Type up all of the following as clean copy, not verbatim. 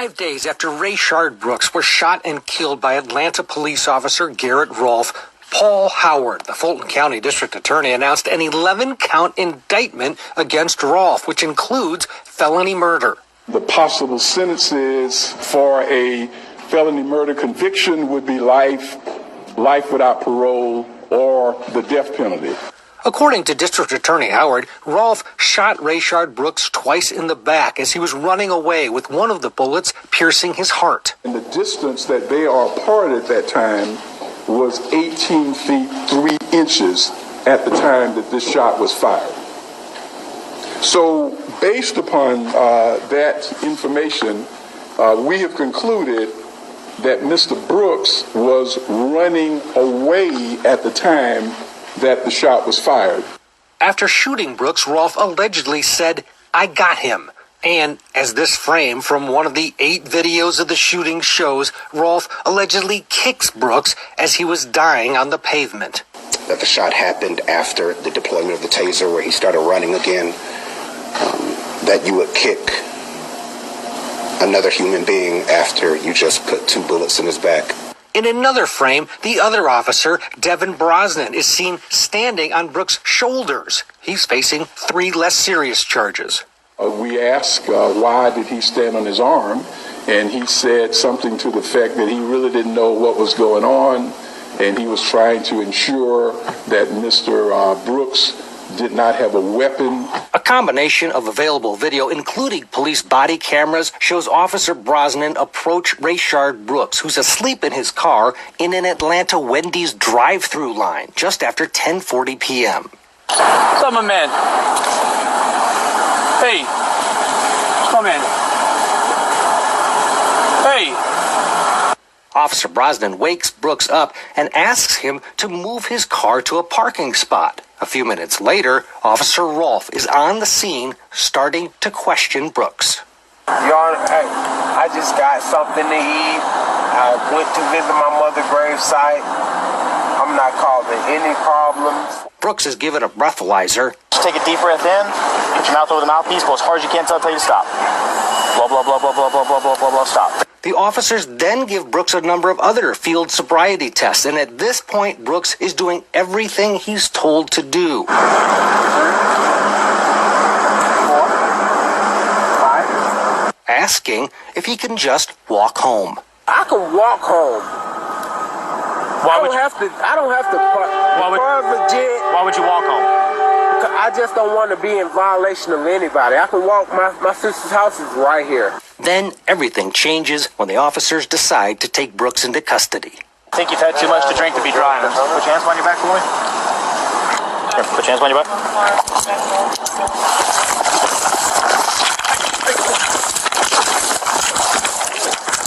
5 days after Rayshard Brooks was shot and killed by Atlanta police officer Garrett Rolfe, Paul Howard, the Fulton County District Attorney, announced an 11-count indictment against Rolfe, which includes felony murder. The possible sentences for a felony murder conviction would be life without parole, or the death penalty. According to District Attorney Howard, Rolfe shot Rayshard Brooks twice in the back as he was running away, with one of the bullets piercing his heart. And the distance that they are apart at that time was 18 feet 3 inches at the time that this shot was fired. So based upon that information, we have concluded that Mr. Brooks was running away at the time that the shot was fired. After shooting Brooks, Rolfe allegedly said, "I got him." And as this frame from one of the 8 videos of the shooting shows, Rolfe allegedly kicks Brooks as he was dying on the pavement. That the shot happened after the deployment of the taser, where he started running again. That you would kick another human being after you just put 2 bullets in his back. In another frame, the other officer, Devin Brosnan, is seen standing on Brooks' shoulders. He's facing 3 less serious charges. We asked why did he stand on his arm, and he said something to the effect that he really didn't know what was going on, and he was trying to ensure that Mr. Brooks did not have a weapon. A combination of available video, including police body cameras, shows Officer Brosnan approach Rayshard Brooks, who's asleep in his car, in an Atlanta Wendy's drive-through line just after 10:40 p.m. What's up, my man? Hey, come in. Hey. Officer Brosnan wakes Brooks up and asks him to move his car to a parking spot. A few minutes later, Officer Rolfe is on the scene, starting to question Brooks. Your Honor, I just got something to eat. I went to visit my mother's gravesite. I'm not causing any problems. Brooks is given a breathalyzer. Just take a deep breath in, put your mouth over the mouthpiece, go as hard as you can until I tell you to stop. Blah, blah, blah, blah, blah, blah, blah, blah, blah, blah, stop. The officers then give Brooks a number of other field sobriety tests, and at this point, Brooks is doing everything he's told to do. 4, 5. Asking if he can just walk home. I can walk home. I don't have to. Why would you walk home? I just don't want to be in violation of anybody. I can walk. My sister's house is right here. Then everything changes when the officers decide to take Brooks into custody. I think you've had too much to drink to be driving. Put your hands behind your back for me. Here, put your hands behind your back.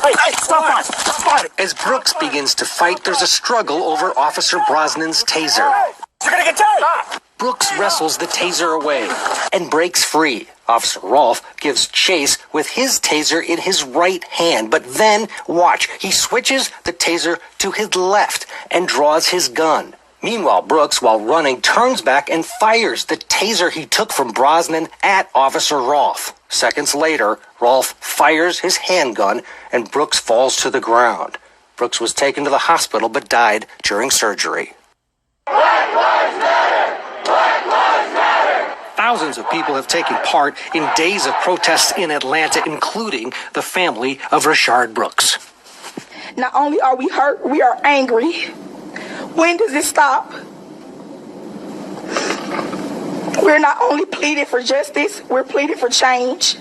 Hey, stop fighting! As Brooks begins to fight, there's a struggle over Officer Brosnan's taser. You're gonna get tired! Brooks wrestles the taser away and breaks free. Officer Rolfe gives chase with his taser in his right hand, but then, watch, he switches the taser to his left and draws his gun. Meanwhile, Brooks, while running, turns back and fires the taser he took from Brosnan at Officer Rolfe. Seconds later, Rolfe fires his handgun and Brooks falls to the ground. Brooks was taken to the hospital but died during surgery. Black Lives Matter! Black Lives Matter! Thousands of people have taken part in days of protests in Atlanta, including the family of Rayshard Brooks. Not only are we hurt, we are angry. When does it stop? We're not only pleading for justice, we're pleading for change.